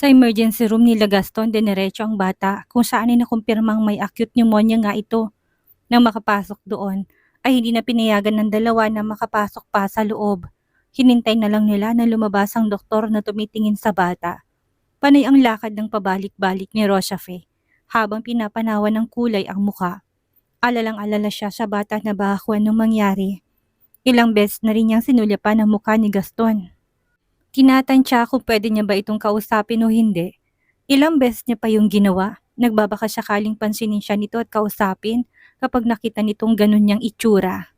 Sa emergency room nila Gaston diniretso ang bata kung saan ay nakumpirmang may acute pneumonia nga ito. Nang makapasok doon ay hindi na pinayagan ng dalawa na makapasok pa sa loob. Hinintay na lang nila na lumabas ang doktor na tumitingin sa bata. Panay ang lakad ng pabalik-balik ni Rosafe habang pinapanawan ng kulay ang muka. Alalang-alala siya sa bata na baka kung anong mangyari. Ilang beses na rin niyang sinulyapan ang mukha ni Gaston. Tinatansya kung pwede niya ba itong kausapin o hindi. Ilang beses niya pa yung ginawa. Nagbabaka sakaling pansinin siya nito at kausapin kapag nakita nitong ganun niyang itsura.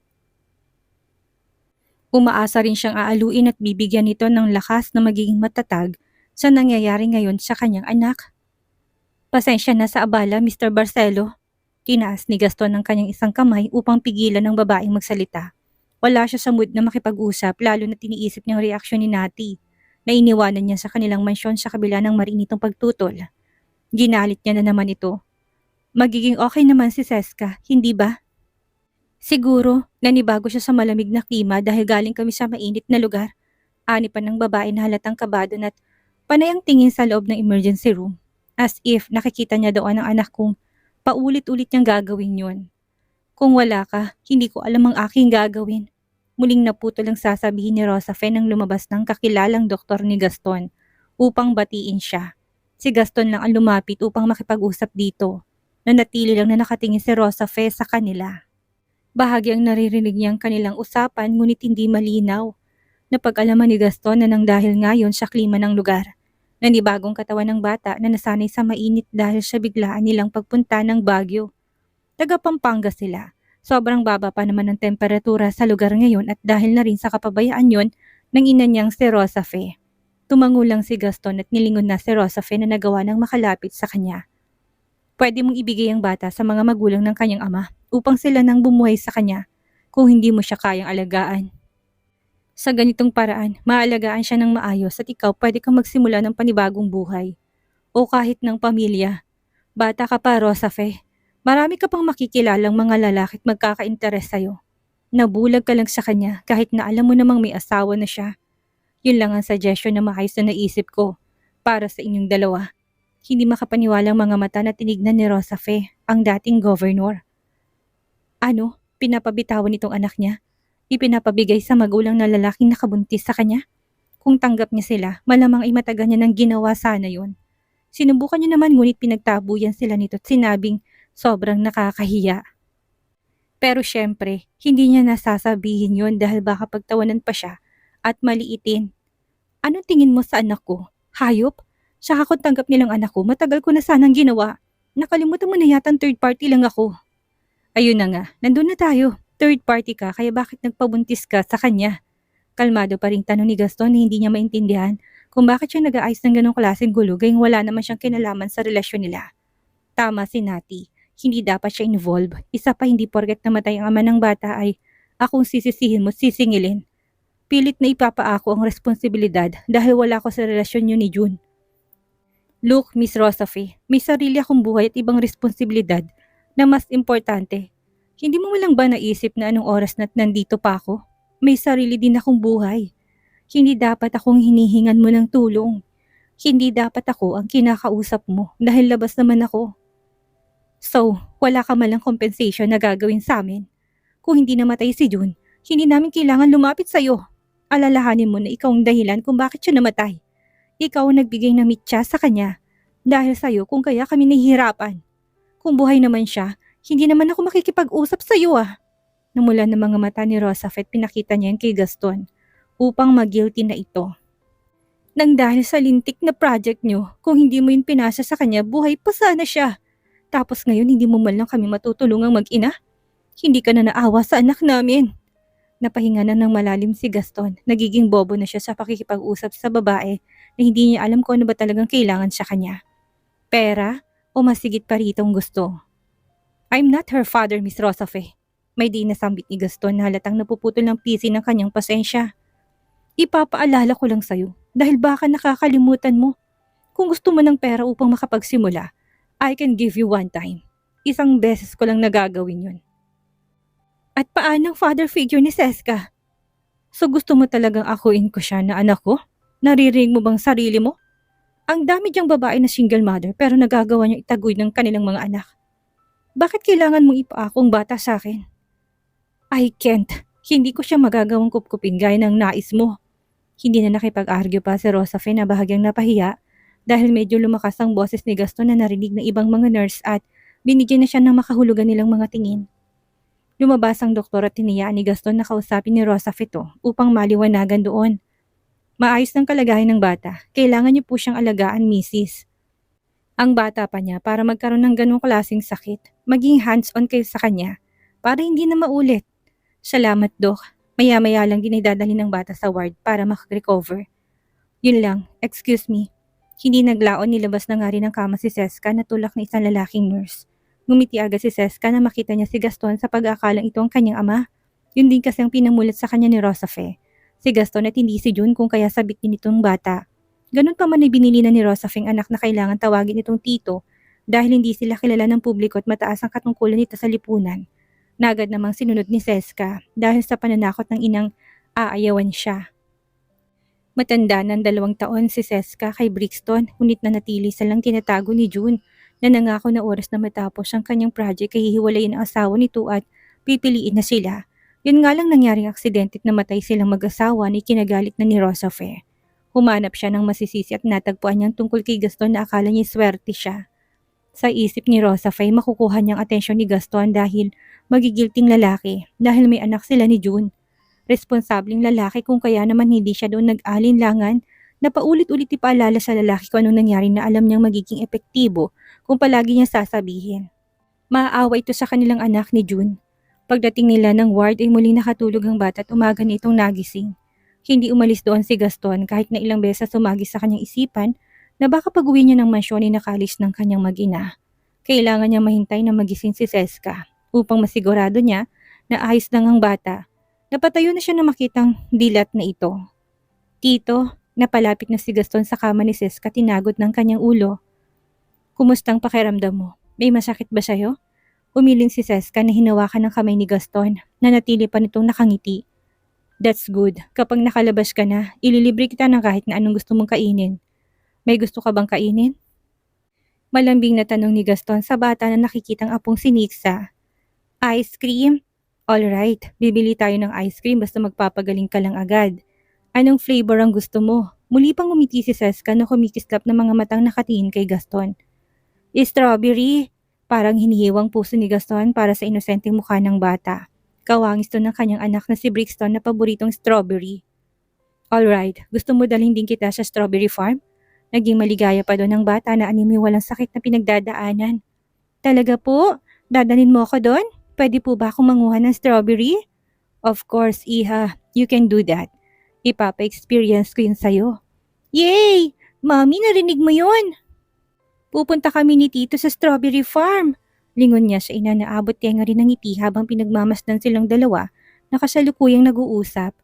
Umaasa rin siyang aaluin at bibigyan nito ng lakas na magiging matatag sa nangyayari ngayon sa kanyang anak. Pasensya na sa abala, Mr. Barcelo. Tinaas ni Gaston ang kanyang isang kamay upang pigilan ng babaeng magsalita. Wala siya sa mood na makipag-usap lalo na tiniisip niyang reaksyon ni Nati na iniwanan niya sa kanilang mansyon sa kabila ng marinitong pagtutol. Ginalit niya na naman ito. Magiging okay naman si Seska, hindi ba? Siguro, nanibago siya sa malamig na klima dahil galing kami sa mainit na lugar. Ani pa ng babae na halatang kabado at panay ang tingin sa loob ng emergency room. As if nakikita niya doon ang anak kong paulit-ulit niyang gagawin yun. Kung wala ka, hindi ko alam ang aking gagawin. Muling naputol ang sasabihin ni Rosafe nang lumabas ng kakilalang doktor ni Gaston upang batiin siya. Si Gaston lang ang lumapit upang makipag-usap dito. Nanatili lang na nakatingin si Rosafe sa kanila. Bahagyang naririnig niyang kanilang usapan ngunit hindi malinaw. Napag-alaman ni Gaston na nang dahil ngayon sa klima ng lugar. Nanibagong katawan ng bata na nasanay sa mainit dahil sa biglaan nilang pagpunta ng Baguio. Taga Pampanga sila. Sobrang baba pa naman ang temperatura sa lugar ngayon at dahil na rin sa kapabayaan yon ng ina niyang si Rosafe. Tumango lang si Gaston at nilingon na si Rosafe na nagawa ng makalapit sa kanya. Pwede mong ibigay ang bata sa mga magulang ng kanyang ama upang sila nang bumuhay sa kanya kung hindi mo siya kayang alagaan. Sa ganitong paraan, maalagaan siya ng maayos at ikaw pwede kang magsimula ng panibagong buhay. O kahit ng pamilya. Bata ka pa, Rosafe. Marami ka pang makikilalang mga lalaki at magkaka-interes sa'yo. Nabulag ka lang sa kanya kahit na alam mo namang may asawa na siya. Yun lang ang suggestion na maayos na naisip ko para sa inyong dalawa. Hindi makapaniwalang mga mata na tinignan ni Rosafe, ang dating governor. Ano? Pinapabitawan itong anak niya? Ipinapabigay sa magulang na lalaking nakabuntis sa kanya? Kung tanggap niya sila, malamang ay matagal niya nang ginawa sana yon. Sinubukan niya naman ngunit pinagtabuyan sila nito at sinabing sobrang nakakahiya. Pero syempre, hindi niya nasasabihin yon dahil baka pagtawanan pa siya at maliitin. Anong tingin mo sa anak ko? Hayop? Saka kung tanggap nilang anak ko, matagal ko na sanang ginawa. Nakalimutan mo na yatang third party lang ako. Ayun na nga, nandun na tayo. Third party ka, kaya bakit nagpabuntis ka sa kanya? Kalmado pa ring tanong ni Gaston na hindi niya maintindihan kung bakit siya nag-aayos ng ganong klaseng gulo gayong wala naman siyang kinalaman sa relasyon nila. Tama si Nati, hindi dapat siya involved. Isa pa hindi porket namatay ang ama ng bata ay akong sisisihin mo sisingilin. Pilit na ipapaako ang responsibilidad dahil wala ko sa relasyon niyo ni June. Look, Miss Rosafe, may sarili akong buhay at ibang responsibilidad na mas importante. Hindi mo walang ba naisip na anong oras na't nandito pa ako? May sarili din akong buhay. Hindi dapat akong hinihingan mo ng tulong. Hindi dapat ako ang kinakausap mo dahil labas naman ako. So, wala ka malang compensation na gagawin sa amin. Kung hindi namatay si June, hindi namin kailangan lumapit sa'yo. Alalahanin mo na ikaw ang dahilan kung bakit siya namatay. Ikaw ang nagbigay ng mitya sa kanya. Dahil sa'yo kung kaya kami nahihirapan. Kung buhay naman siya, hindi naman ako makikipag-usap sa'yo ah. Namula ng mga mata ni Rosafe at pinakita niya yan kay Gaston upang mag-guilty na ito. Nang dahil sa lintik na project niyo, kung hindi mo yun pinasa sa kanya, buhay pa sana siya. Tapos ngayon hindi mo man lang kami matutulungang mag-ina? Hindi ka na naawa sa anak namin. Napahinga na ng malalim si Gaston. Nagiging bobo na siya sa pakikipag-usap sa babae na hindi niya alam kung ano ba talagang kailangan sa kanya. Pera o masigit pa ritong gusto? I'm not her father, Miss Rosafe. May di nasambit ni Gaston na halatang napuputol ng pisi ng kanyang pasensya. Ipapaalala ko lang sa'yo dahil baka nakakalimutan mo. Kung gusto mo ng pera upang makapagsimula, I can give you one time. Isang beses ko lang nagagawin yun. At paanong father figure ni Seska? So gusto mo talagang akuin ko siya na anak ko? Naririnig mo bang sarili mo? Ang dami diyang babae na single mother pero nagagawa niya itagoy ng kanilang mga anak. Bakit kailangan mong ipaakong bata sa akin? I can't. Hindi ko siya magagawang kupkupin gaya ng nais mo. Hindi na nakipag-argue pa si Rosafe na bahagyang napahiya dahil medyo lumakas ang boses ni Gaston na narinig ng ibang mga nurse at binigyan na siya ng makahulugan nilang mga tingin. Lumabas ang doktor at tiniyaan ni Gaston na kausapin ni Rosafe ito upang maliwanagan doon. Maayos ng kalagayan ng bata. Kailangan niyo po siyang alagaan, Mrs. Ang bata pa niya para magkaroon ng ganong klaseng sakit. Maging hands-on kayo sa kanya para hindi na maulit. Salamat, Dok. Maya-maya lang din idadalhin ng bata sa ward para makag-recover. Yun lang, excuse me. Hindi naglaon, nilabas na nga rin ng kama si Seska na tulak ng isang lalaking nurse. Ngumiti agad si Seska na makita niya si Gaston sa pag-aakalang ito ang kanyang ama. Yun din kasi ang pinamulat sa kanya ni Rosafe. Si Gaston at hindi si June kung kaya sabik din itong bata. Ganun pa man ay binili na ni Rosafe ang anak na kailangan tawagin itong tito dahil hindi sila kilala ng publiko at mataas ang katungkulan nito sa lipunan. Nagad namang sinunod ni Seska dahil sa pananakot ng inang aayawan siya. Matanda ng 2 taon si Seska kay Brixton, ngunit nanatili silang tinatago ni June na nangako na oras na matapos ang kanyang project ay hihiwalayin ang asawa nito at pipiliin na sila. Yun nga lang nangyaring aksidente at namatay silang mag-asawa ni kinagalit na ni Rosafe. Humanap siya ng masisisi at natagpuan niyang tungkol kay Gaston na akala niya swerte siya. Sa isip ni Rosafe makukuha niyang atensyon ni Gaston dahil magigilting lalaki dahil may anak sila ni June. Responsableng lalaki kung kaya naman hindi siya doon nag-alinlangan na paulit-ulit ipaalala sa lalaki kung anong nangyari na alam niyang magiging epektibo kung palagi niya sasabihin. Maaawa ito sa kanilang anak ni June. Pagdating nila ng ward ay muling nakatulog ang bata at umaga nitong nagising. Hindi umalis doon si Gaston kahit na ilang beses sumagi sa kanyang isipan na baka pag-uwi niya ng mansyon ay nakalis ng kanyang mag-ina. Kailangan niya mahintay na magising si Seska upang masigurado niya na ayos lang ang bata. Napatayo na siya na makitang dilat na ito. Tito, napalapit na si Gaston sa kama ni Seska tinagot ng kanyang ulo. Kumustang pakiramdam mo? May masakit ba sa'yo? Umiling si Seska na hinawakan ng kamay ni Gaston na natili pa nitong nakangiti. That's good. Kapag nakalabas ka na, ililibre kita ng kahit na anong gusto mong kainin. May gusto ka bang kainin? Malambing na tanong ni Gaston sa bata na nakikitang apong si Nixa. Ice cream? Alright, bibili tayo ng ice cream basta magpapagaling ka lang agad. Anong flavor ang gusto mo? Muli pang umiti si Seska na kumikislap ng mga matang nakatingin kay Gaston. Strawberry! Parang hinihiwang puso ni Gaston para sa inosenteng mukha ng bata. Kawangis to ng kanyang anak na si Brixton na paboritong strawberry. Alright, gusto mo dalhin din kita sa strawberry farm? Naging maligaya pa doon ang bata na anime walang sakit na pinagdadaanan. Talaga po? Dadalhin mo ako doon? Pwede po ba akong manguha ng strawberry? Of course, Iha. You can do that. Ipapa-experience ko yun sa'yo. Yay! Mami, narinig mo yun? Pupunta kami ni Tito sa strawberry farm. Lingon niya sa ina na abot tenga rin ng ngiti habang pinagmamasdan silang dalawa na kasalukuyang nag-uusap.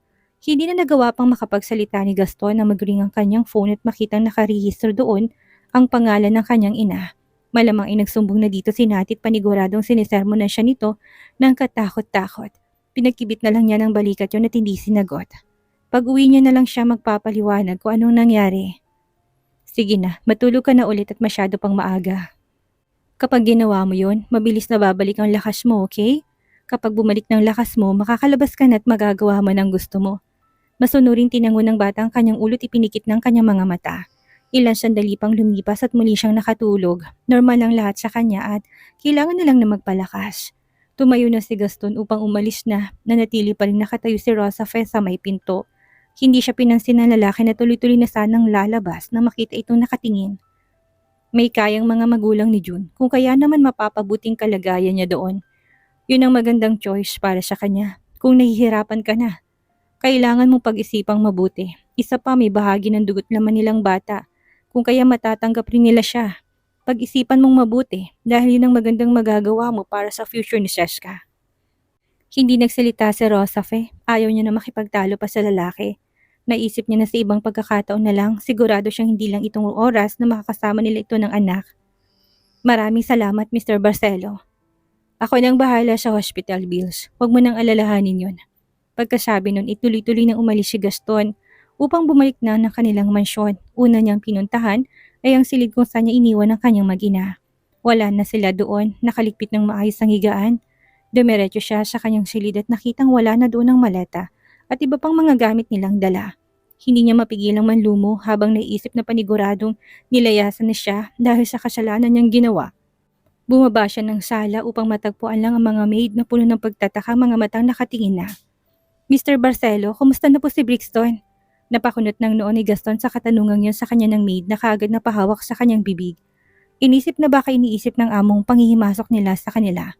Hindi na nagawa pang makapagsalita ni Gaston na magring ang kanyang phone at makitang nakarehistro doon ang pangalan ng kanyang ina. Malamang ay nagsumbong na dito si Nati at paniguradong sinisermonan siya nito ng katakot-takot. Pinagkibit na lang niya ng balikat yun at hindi sinagot. Pag-uwi niya na lang siya magpapaliwanag kung anong nangyari. Sige na, matulog ka na ulit at masyado pang maaga. Kapag ginawa mo yun, mabilis na babalik ang lakas mo, okay? Kapag bumalik ng lakas mo, makakalabas ka na at magagawa mo ng gusto mo. Masunurin tinango ng bata ang kanyang ulo at ipinikit ng kanyang mga mata. Ilang sandali pang lumipas at muli siyang nakatulog. Normal lang lahat sa kanya at kailangan na lang na magpalakas. Tumayo na si Gaston upang umalis na nanatili pa rin nakatayo si Rosafe sa may pinto. Hindi siya pinansin ng lalaki na tuloy-tuloy na sanang lalabas na makita itong nakatingin. May kayang mga magulang ni June kung kaya naman mapapabuting kalagayan niya doon. Yun ang magandang choice para sa kanya kung nahihirapan ka na. Kailangan mong pag-isipang mabuti. Isa pa may bahagi ng dugot laman nilang bata. Kung kaya matatanggap rin nila siya. Pag-isipan mong mabuti dahil yun ang magandang magagawa mo para sa future ni Seska. Hindi nagsalita si Rosafe. Ayaw niya na makipagtalo pa sa lalaki. Naisip niya na sa ibang pagkakataon na lang, sigurado siyang hindi lang itong oras na makakasama nila ito ng anak. Maraming salamat, Mr. Barcelo. Ako nang bahala sa hospital bills. Huwag mo nang alalahanin yun. Pagkasabi nun, ituloy-tuloy nang umalis si Gaston upang bumalik na ng kanilang mansyon. Una niyang pinuntahan ay ang silid kung saan niya iniwan ang kanyang mag-ina. Wala na sila doon, nakaligpit ng maayos ang higaan. Dumiretso siya sa kanyang silid at nakitang wala na doon ang maleta at iba pang mga gamit nilang dala. Hindi niya mapigilang manlumo habang naiisip na paniguradong nilayasan na siya dahil sa kasalanan niyang ginawa. Bumaba siya ng sala upang matagpuan lang ang mga maid na puno ng pagtataka, mga matang nakatingin na. Mr. Barcelo, kumusta na po si Brixton? Napakunot ng noon ni Gaston sa katanungang yun sa kanya ng maid na kaagad napahawak sa kanyang bibig. Inisip na baka iniisip ng among panghihimasok nila sa kanila.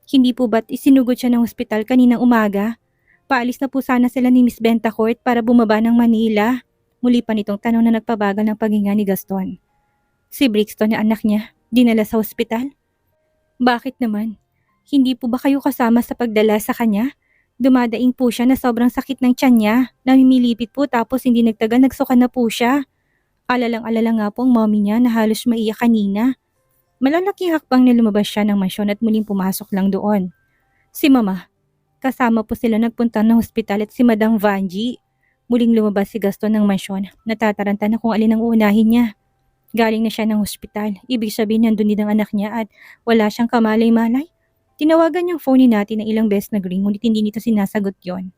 Hindi po ba't isinugod siya ng ospital kaninang umaga? Paalis na po sana sila ni Miss Bentacourt para bumaba ng Manila. Muli pa nitong tanong na nagpabagal ng paghinga ni Gaston. Si Brixton na anak niya, dinala sa ospital? Bakit naman? Hindi po ba kayo kasama sa pagdala sa kanya? Dumadaing po siya na sobrang sakit ng tiyan niya. Namimilipit po tapos hindi nagtagal nagsuka na po siya. Alalang-alala nga po ang mommy niya na halos maiyak kanina. Malalaking hakbang na lumabas siya ng mansyon at muling pumasok lang doon. Si Mama. Kasama po sila nagpunta ng hospital at si Madam Vanji. Muling lumabas si Gaston ng mansyon. Natataranta na kung alin ang uunahin niya. Galing na siya ng hospital. Ibig sabihin nandun din ang anak niya at wala siyang kamalay-malay. Tinawagan niyang phone ni Nati na ilang beses nag-ring ngunit hindi nito sinasagot yon.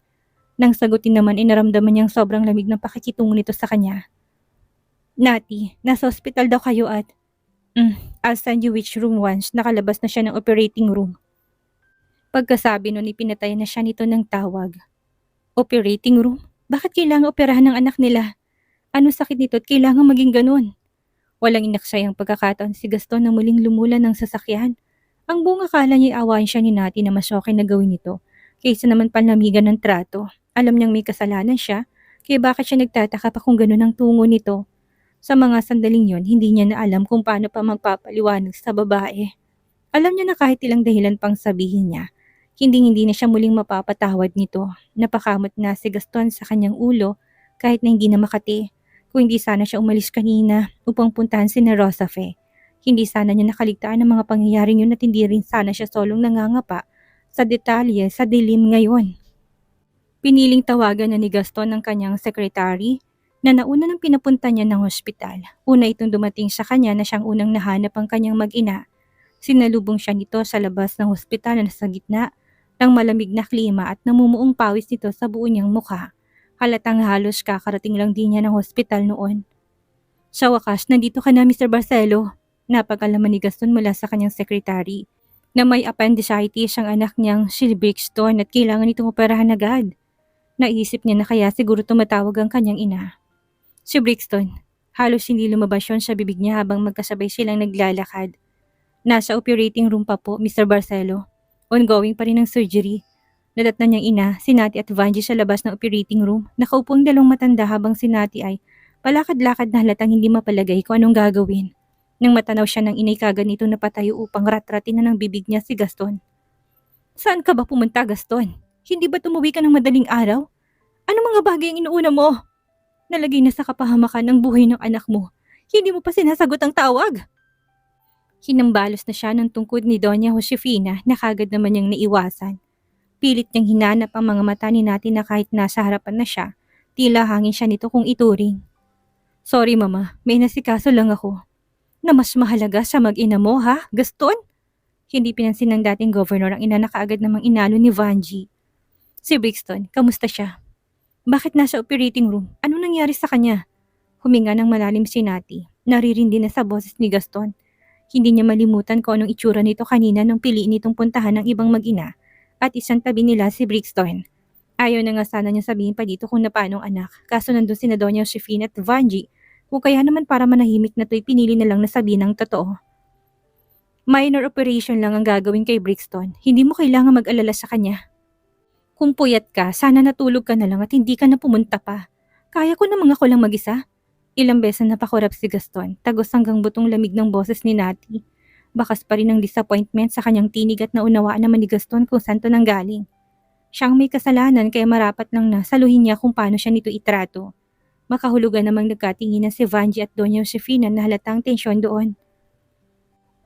Nang sagutin naman inaramdaman niyang sobrang lamig ng pakikitungo nito sa kanya. Nati, nasa hospital daw kayo at... I'll send you which room once nakalabas na siya ng operating room. Pagkasabi nun, ipinatay na siya nito ng tawag. Operating room? Bakit kailangan operahan ng anak nila? Ano sakit nito at kailangan maging ganun? Walang inaksayang pagkakataon si Gaston na muling lumula ng sasakyan. Ang buong akala niya awayin siya ni Nati na mas okay na gawin ito, kaysa naman panlamigan ng trato. Alam niyang may kasalanan siya, kaya bakit siya nagtataka pa kung ganun ang tungo nito? Sa mga sandaling yon, hindi niya na alam kung paano pa magpapaliwanag sa babae. Alam niya na kahit ilang dahilan pang sabihin niya, hindi na siya muling mapapatawad nito. Napakamot na si Gaston sa kanyang ulo kahit na hindi na makati. Kung hindi sana siya umalis kanina upang puntahan si na Rosafe. Hindi sana niya nakaligtaan ng mga pangyayaring yun at hindi rin sana siya solong nangangapa sa detalye sa dilim ngayon. Piniling tawagan na ni Gaston ng kanyang sekretary na nauna nang pinapunta niya ng hospital. Una itong dumating sa kanya na siyang unang nahanap ang kanyang mag-ina. Sinalubong siya nito sa labas ng hospital na nasa gitna ng malamig na klima at namumuong pawis nito sa buo niyang mukha. Halatang halos kakarating lang din niya ng hospital noon. Sa wakas, nandito ka na Mr. Barcelo. Napag-alaman ni Gaston mula sa kanyang sekretary na may appendicitis ang anak niyang si Brixton at kailangan itong operahan agad. Naisip niya na kaya siguro tumatawag ang kanyang ina. Si Brixton, halos hindi lumabas yun sa bibig niya habang magkasabay silang naglalakad. Nasa operating room pa po, Mr. Barcelo. Ongoing pa rin ang surgery. Nadatnan niyang ina, si Nati at Vanji sa labas ng operating room. Nakaupo ang dalawang matanda habang si Nati ay palakad-lakad na halatang hindi mapalagay kung anong gagawin. Nang matanaw siya ng inay kagad nito napatayo upang rat-ratin na ng bibig niya si Gaston. Saan ka ba pumunta, Gaston? Hindi ba tumuwi ka ng madaling araw? Ano mga bagay ang inuuna mo? Nalagay na sa kapahamakan ng buhay ng anak mo. Hindi mo pa sinasagot ang tawag. Hinambalos na siya ng tungkod ni Doña Josefina na kagad naman niyang naiwasan. Pilit niyang hinanap ang mga mata ni Nati na kahit nasa harapan na siya, tila hangin siya nito kung ituring. Sorry mama, may nasikaso lang ako. Na mas mahalaga sa mag-ina mo ha, Gaston? Hindi pinansin ng dating governor ang ina na kaagad namang inalo ni Vanji. Si Brixton, kamusta siya? Bakit nasa operating room? Ano nangyari sa kanya? Huminga ng malalim si Nati. Naririndi na sa boses ni Gaston. Hindi niya malimutan kung anong itsura nito kanina nung piliin nitong puntahan ng ibang mag-ina at isang tabi nila si Brixton. Ayaw na nga sana niya sabihin pa dito kung napaanong anak, kaso nandun si na Doña Josefina at Vanji, kung kaya naman para manahimik na to'y pinili na lang na sabihin ng totoo. Minor operation lang ang gagawin kay Brixton, hindi mo kailangan mag-alala sa kanya. Kung puyat ka, sana natulog ka na lang at hindi ka na pumunta pa. Kaya ko namang ako lang mag-isa. Ilang beses napakurap si Gaston, tagos hanggang butong lamig ng boses ni Nati. Bakas pa rin ang disappointment sa kanyang tinig at naunawaan naman ni Gaston kung saan to nanggaling. Siyang may kasalanan kaya marapat lang na saluhin niya kung paano siya nito itrato. Makahulugan namang nagkatinginan si Vanji at Doña Josefina na halatang tensyon doon.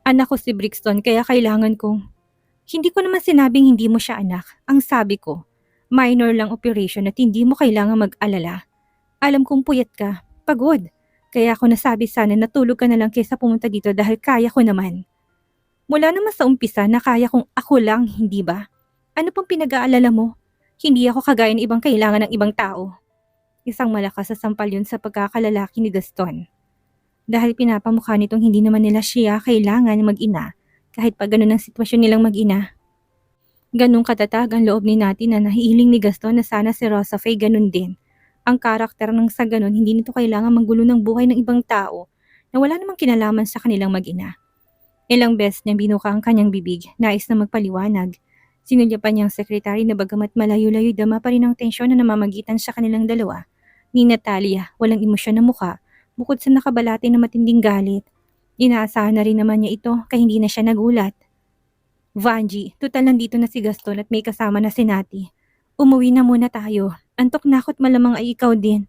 Anak ko si Brixton kaya kailangan kong... Hindi ko naman sinabing hindi mo siya anak. Ang sabi ko, minor lang operation at hindi mo kailangan mag-alala. Alam kong puyat ka. Pagod. Kaya ako nasabi sana na tulog ka na lang kaysa pumunta dito dahil kaya ko naman. Mula naman sa umpisa na kaya kong ako lang, hindi ba? Ano pang pinag-aalala mo? Hindi ako kagaya ng ibang kailangan ng ibang tao. Isang malakas sa sampal yun sa pagkakalalaki ni Gaston. Dahil pinapamukha nitong hindi naman nila siya kailangan mag-ina kahit pa ganun ang sitwasyon nilang mag-ina. Ganung katatag ang loob ni Nati na nahihiling ni Gaston na sana si Rosa Faye ganun din. Ang karakter ng sa ganun hindi nito kailangan manggulo ng buhay ng ibang tao na wala namang kinalaman sa kanilang mag-ina. Ilang beses niyang binuka ang kanyang bibig, nais na magpaliwanag. Sinulya pa niyang sekretary na bagamat malayo-layo dama pa rin ang tensyon na namamagitan sa kanilang dalawa. Ni Natalia, walang emosyon na mukha, bukod sa nakabalati na matinding galit. Inaasahan na rin naman niya ito kaya hindi na siya nagulat. Vanji, total nandito na si Gaston at may kasama na si Nati. Umuwi na muna tayo. Antok na ako't malamang ay ikaw din.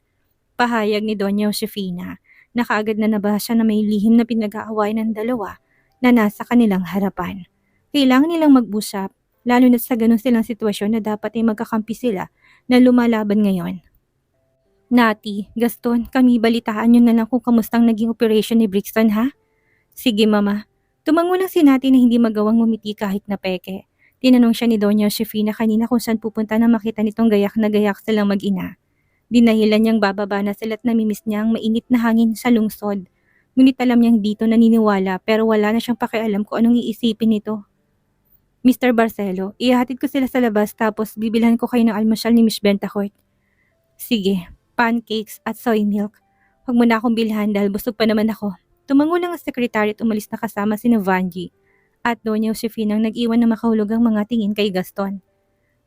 Pahayag ni Doña Josefina. Nakaagad na nabasa na may lihim na pinag-aaway ng dalawa na nasa kanilang harapan. Kailangan nilang mag-usap, lalo na sa ganun silang sitwasyon na dapat ay magkakampi sila na lumalaban ngayon. Nati, Gaston, kami balitaan nyo na lang kung kamustang naging operation ni Brixton ha? Sige mama. Tumango lang si Nati na hindi magawang ngumiti kahit na peke. Tinanong siya ni Doña Josefina kanina kung saan pupunta na makita nitong gayak na gayak silang mag-ina. Dinahilan niyang bababa na sila at namimiss niya ang mainit na hangin sa lungsod. Ngunit alam niyang dito naniniwala pero wala na siyang pakialam kung anong iisipin nito. Mr. Barcelo, ihahatid ko sila sa labas tapos bibilhan ko kayo ng almusal ni Miss Bentacourt. Sige, pancakes at soy milk. Huwag mo na akong bilhan dahil busog pa naman ako. Tumango lang ang sekretary at umalis na kasama si Vanji at Doña Josefina ang nag-iwan na makahulog ang mga tingin kay Gaston.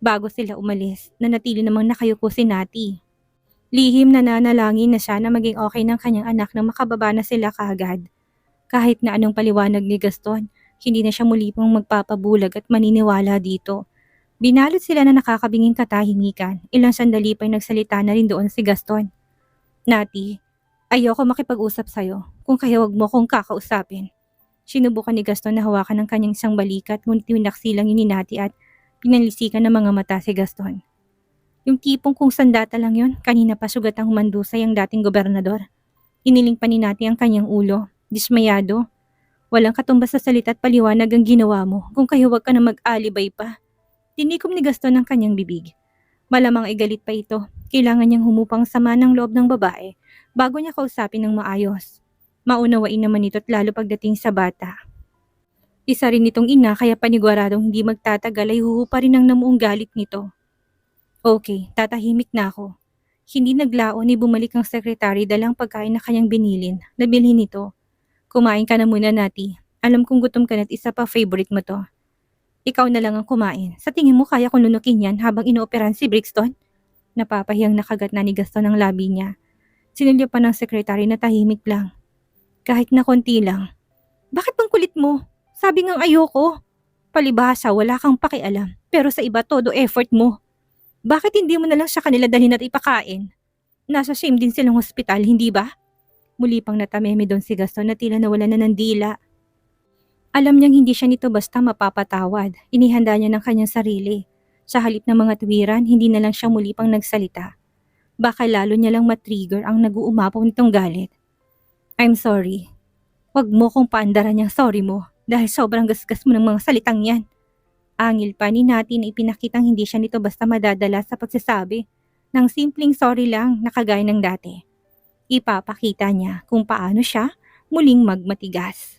Bago sila umalis, nanatili namang nakayuko si Nati. Lihim na nanalangin na siya na maging okay ng kanyang anak nang makababa na sila kaagad. Kahit na anong paliwanag ni Gaston, hindi na siya muli pang magpapabulag at maniniwala dito. Binalot sila na nakakabinging katahimikan. Ilang sandali pa'y nagsalita na rin doon si Gaston. Nati, ayoko makipag-usap sa'yo. Kung kaya wag mo akong kakausapin. Sinubukan ni Gaston na hawakan ng kanyang isang balikat ngunit winaksi lang yun ni Nati at pinalisikan ng mga mata si Gaston. Yung tipong kung sandata lang yun, kanina pa sugat ang humandusay ang dating gobernador. Iniling pa ni Nati ang kanyang ulo, dismayado. Walang katumbas sa salita at paliwanag ang ginawa mo kung kaya wag ka na mag-alibay pa. Tinikom ni Gaston ang kanyang bibig. Malamang ay galit pa ito. Kailangan niyang humupang sama ng loob ng babae bago niya kausapin ng maayos. Maunawain naman ito at lalo pagdating sa bata. Isa rin itong ina kaya paniguradong hindi magtatagal ay huhupa rin ang namuong galit nito. Okay, tatahimik na ako. Hindi naglaon ni bumalik ang sekretary dalang pagkain na kanyang binilin. Nabilhin nito. Kumain ka na muna, Nati. Alam kong gutom ka na at isa pa favorite mo to. Ikaw na lang ang kumain. Sa tingin mo kaya kong lunukin yan habang inooperan si Brixton? Napapahiyang nakagat na ni Gaston ang labi niya. Sinulya pa ng sekretary na tahimik lang. Kahit na konti lang. Bakit bang kulit mo? Sabi ngang ayoko. Palibhasa wala kang pakialam pero sa iba todo effort mo. Bakit hindi mo na lang sa kanila dalhin at ipakain? Nasa shame din silang hospital, hindi ba? Muli pang natameme doon si Gaston na tila nawala na ng dila. Alam niyang hindi siya nito basta mapapatawad. Inihanda niya ng kanyang sarili. Sa halip ng mga tuwiran, hindi na lang siya muli pang nagsalita. Baka lalo niya lang matrigger ang nag-uumapaw nitong galit. I'm sorry. Huwag mo kong paandaran yung sorry mo dahil sobrang gasgas mo ng mga salitang yan. Angil pa ni Nati na ipinakitang hindi siya nito basta madadala sa pagsasabi ng simpleng sorry lang na kagaya ng dati. Ipapakita niya kung paano siya muling magmatigas.